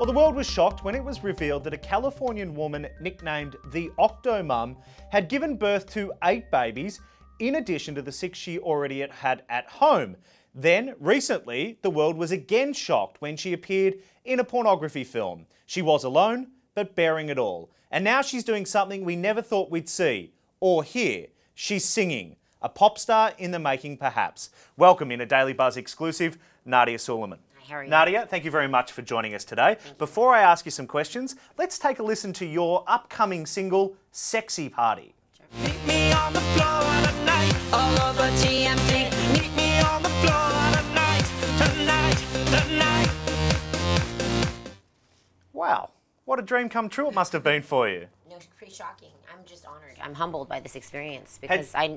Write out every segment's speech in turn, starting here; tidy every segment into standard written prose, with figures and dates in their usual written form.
Well, the world was shocked when it was revealed that a Californian woman nicknamed the Octomom had given birth to 8 babies in addition to the 6 she already had at home. Then, recently, the world was again shocked when she appeared in a pornography film. She was alone, but bearing it all. And now she's doing something we never thought we'd see or hear. She's singing. A pop star in the making, perhaps. Welcome in a Daily Buzz exclusive, Nadia Suleiman. How are you? Nadia, thank you very much for joining us today. Before I ask you some questions, let's take a listen to your upcoming single, Sexy Party. Meet me on the floor tonight, all over TMZ. Meet me on the floor tonight. Wow, what a dream come true it must have been for you. No, it's pretty shocking. I'm just honored. I'm humbled by this experience because I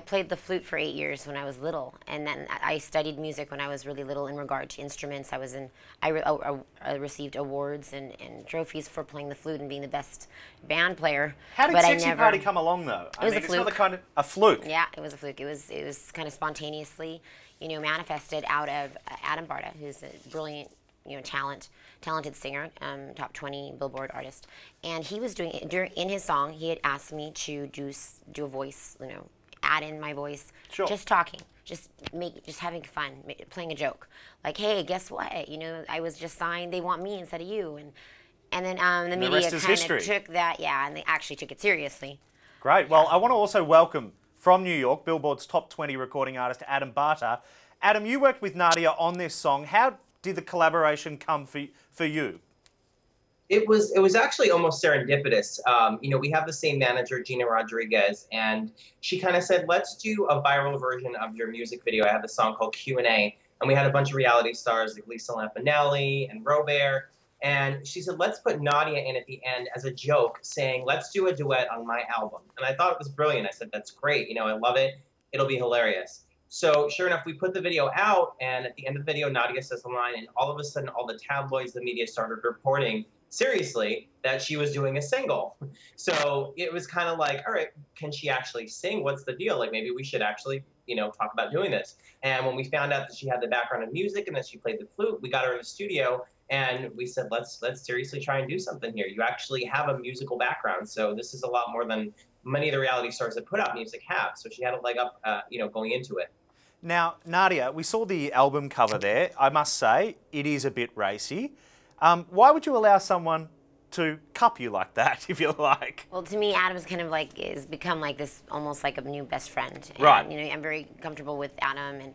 played the flute for 8 years when I was little, and then I studied music when I was really little in regard to instruments. I received awards and trophies for playing the flute and being the best band player. How did Sexy Party come along though? It was a fluke. It's not the kind of a fluke. Yeah, it was a fluke. It was kind of spontaneously, manifested out of Adam Barta, who's a brilliant, talented singer, top 20 Billboard artist, and he was doing in his song. He had asked me to do a voice, add in my voice, sure. Just talking, just having fun, playing a joke. Like, hey, guess what? I was just signed. They want me instead of you, and then the media kind of took that, and they actually took it seriously. Great. Well, I want to also welcome from New York, Billboard's top 20 recording artist, Adam Barta. Adam, you worked with Nadia on this song. How did the collaboration come for you? It was actually almost serendipitous. We have the same manager, Gina Rodriguez, and she kind of said, let's do a viral version of your music video. I have a song called Q&A, and we had a bunch of reality stars like Lisa Lampanelli and Robert, and she said, let's put Nadia in at the end as a joke, saying, let's do a duet on my album. And I thought it was brilliant. I said, that's great. I love it. It'll be hilarious. So sure enough, we put the video out, and at the end of the video, Nadia says the line, and all of a sudden, all the tabloids, the media started reporting seriously that she was doing a single. So it was kind of like, all right, can she actually sing? What's the deal? Like, maybe we should actually, talk about doing this. And when we found out that she had the background in music and that she played the flute, we got her in the studio, and we said, let's seriously try and do something here. You actually have a musical background, so this is a lot more than many of the reality stars that put out music have. So she had a leg up, going into it. Now, Nadia, we saw the album cover there. I must say, it is a bit racy. Why would you allow someone to cup you like that, if you like? Well, to me, Adam's kind of has become like this, almost like a new best friend. And, right. I'm very comfortable with Adam, and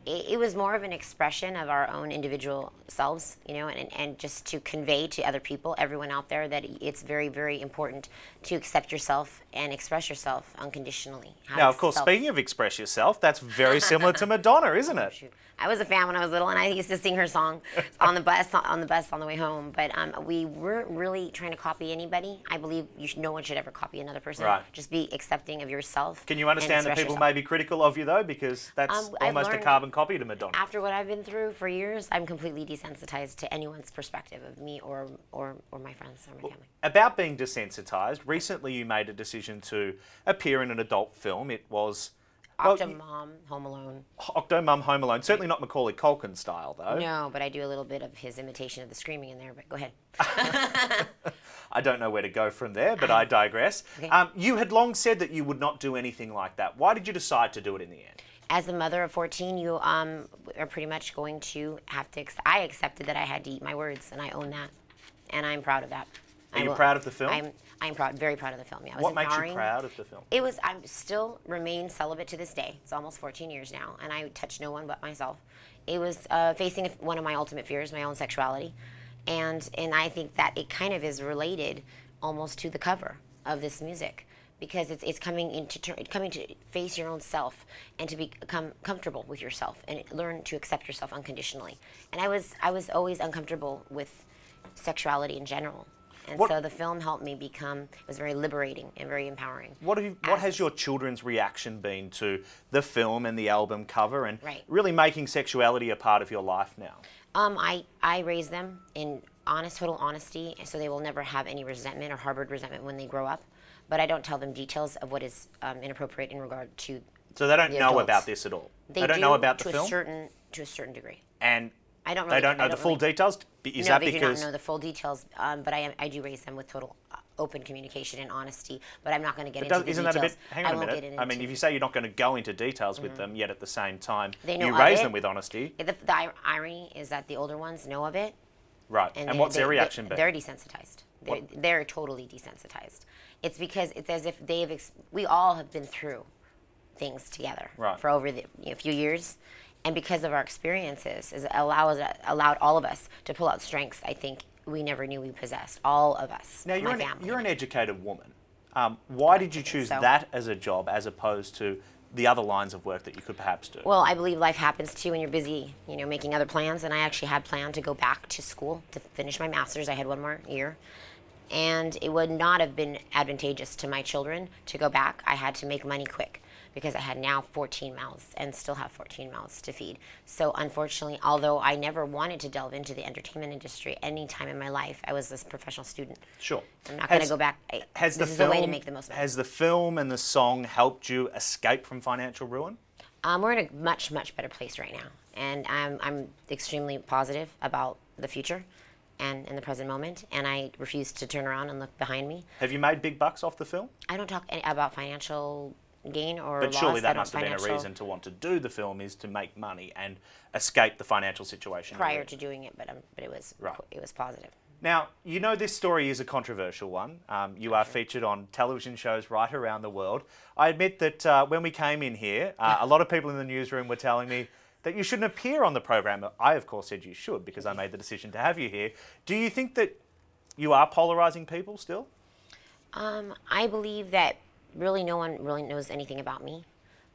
it was more of an expression of our own individual selves, and just to convey to other people, everyone out there, that it's very, very important to accept yourself and express yourself unconditionally. Now, of course, speaking of express yourself, that's very similar to Madonna, isn't it? Shoot. I was a fan when I was little, and I used to sing her song on the bus on the way home. But we weren't really trying to copy anybody. I believe no one should ever copy another person. Right. Just be accepting of yourself. Can you understand that people may be critical of you though, because that's almost a carbon copy to Madonna? After what I've been through for years, I'm completely desensitized to anyone's perspective of me or my friends or my family. About being desensitized, recently you made a decision to appear in an adult film. It was Octomom, Home Alone. Octomom, Home Alone. Certainly not Macaulay Culkin style, though. No, but I do a little bit of his imitation of the screaming in there, but go ahead. I don't know where to go from there, but I digress. Okay. You had long said that you would not do anything like that. Why did you decide to do it in the end? As a mother of 14, you are pretty much going to have to... I accepted that I had to eat my words, and I own that. And I'm proud of that. Are you proud of the film? I'm proud, very proud of the film. Yeah, what makes you proud of the film? I'm still remain celibate to this day. It's almost 14 years now, and I touch no one but myself. It was facing one of my ultimate fears, my own sexuality, and I think that it kind of is related almost to the cover of this music, because it's coming to face your own self and to become comfortable with yourself and learn to accept yourself unconditionally. And I was always uncomfortable with sexuality in general. And so the film helped me become, it was very liberating and very empowering. What has your children's reaction been to the film and the album cover and Right. really making sexuality a part of your life now? I raise them in total honesty, so they will never have any resentment or harbored resentment when they grow up. But I don't tell them details of what is inappropriate in regard to So they don't know adults. about this at all? They don't know about the film? To a certain degree. And I don't really. They don't know the full details? Is no, that they because... do not know the full details, but I do raise them with total open communication and honesty, but I'm not going to get into the details. Isn't that a bit... Hang on a minute. I mean, if you say you're not going to go into details with them, yet at the same time you raise them with honesty... The irony is that the older ones know of it. Right, and what's their reaction been? They're desensitized. They're totally desensitized. It's because it's as if we all have been through things together for over a few years. And because of our experiences, it allowed all of us to pull out strengths I think we never knew we possessed. All of us. Now, you're an educated woman. Why did you choose that as a job as opposed to the other lines of work that you could perhaps do? Well, I believe life happens to you when you're busy, making other plans. And I actually had planned to go back to school to finish my master's. I had one more year. And it would not have been advantageous to my children to go back. I had to make money quick because I had now 14 mouths and still have 14 mouths to feed. So unfortunately, although I never wanted to delve into the entertainment industry any time in my life, I was this professional student. Sure. I'm not going to go back. This is the way to make the most money. Has the film and the song helped you escape from financial ruin? We're in a much, much better place right now. And I'm extremely positive about the future and in the present moment, and I refuse to turn around and look behind me. Have you made big bucks off the film? I don't talk about financial gain or loss. But surely that must have been a financial... reason to want to do the film, is to make money and escape the financial situation. Prior to doing it, but it was positive. Now, this story is a controversial one. You are featured on television shows right around the world. I admit that when we came in here, a lot of people in the newsroom were telling me that you shouldn't appear on the program. I, of course, said you should because I made the decision to have you here. Do you think that you are polarising people still? I believe that really no one really knows anything about me.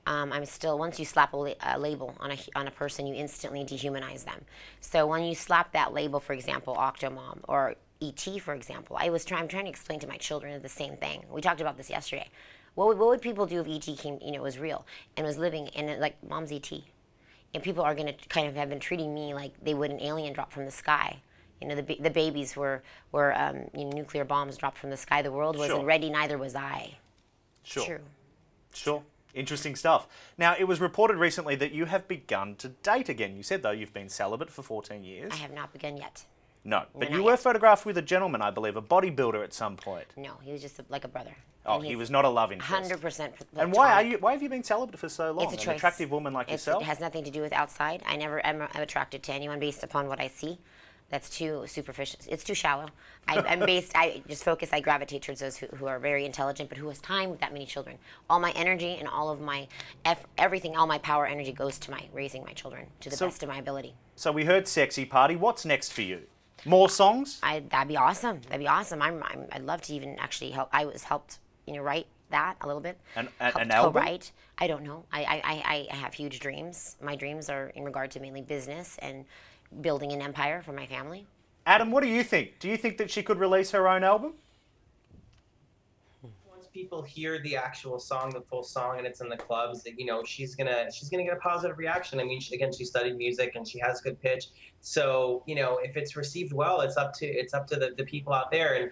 I'm still, once you slap a label on a person, you instantly dehumanize them. So when you slap that label, for example, Octomom or E.T., for example, I'm trying to explain to my children the same thing. We talked about this yesterday. What would people do if E.T. came, was real and was living and like, Mom's E.T.? And people are going to kind of have been treating me like they would an alien drop from the sky. The babies were nuclear bombs dropped from the sky. The world wasn't ready, neither was I. Sure. True. Sure. Interesting stuff. Now, it was reported recently that you have begun to date again. You said, though, you've been celibate for 14 years. I have not begun yet. No, but you were photographed with a gentleman, I believe, a bodybuilder at some point. No, he was just like a brother. Oh, he was not a love interest. 100%. And why have you been celibate for so long? It's a choice. An attractive woman like yourself? It has nothing to do with outside. I never am attracted to anyone based upon what I see. That's too superficial. It's too shallow. I just focus, I gravitate towards those who are very intelligent, but who has time with that many children. All my energy and all of my, everything, all my power energy goes to raising my children to the best of my ability. So we heard Sexy Party. What's next for you? More songs? That'd be awesome. That'd be awesome. I'd love to even actually help. I was helped, write that a little bit. An album? Co-write. I don't know. I have huge dreams. My dreams are in regard to mainly business and building an empire for my family. Adam, what do you think? Do you think that she could release her own album? Once people hear the actual song, the full song, and it's in the clubs, she's gonna get a positive reaction. I mean, she studied music and she has good pitch. So, if it's received well, it's up to the people out there. And,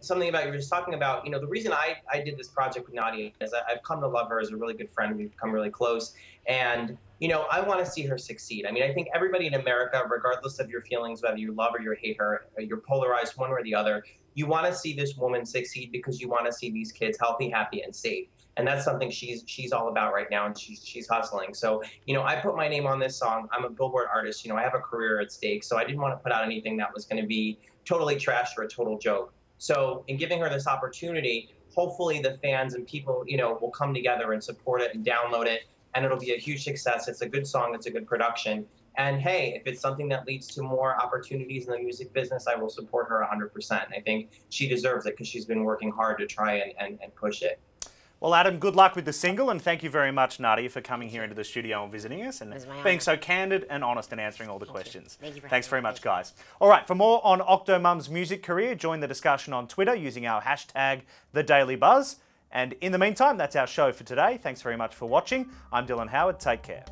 something about you were just talking about, the reason I did this project with Nadia is I've come to love her as a really good friend. We've become really close. And, I want to see her succeed. I mean, I think everybody in America, regardless of your feelings, whether you love or you hate her, you're polarized one or the other, you want to see this woman succeed because you want to see these kids healthy, happy, and safe. And that's something she's all about right now, and she's hustling. So, I put my name on this song. I'm a Billboard artist. I have a career at stake. So I didn't want to put out anything that was going to be totally trash or a total joke. So in giving her this opportunity, hopefully the fans and people, will come together and support it and download it, and it'll be a huge success. It's a good song. It's a good production. And hey, if it's something that leads to more opportunities in the music business, I will support her 100%. And I think she deserves it because she's been working hard to try and push it. Well, Adam, good luck with the single, and thank you very much, Nadia, for coming here into the studio and visiting us and being so candid and honest and answering all the questions. Thank you for Thanks very much, guys. All right, for more on Octomom's music career, join the discussion on Twitter using our hashtag #TheDailyBuzz. And in the meantime, that's our show for today. Thanks very much for watching. I'm Dylan Howard. Take care.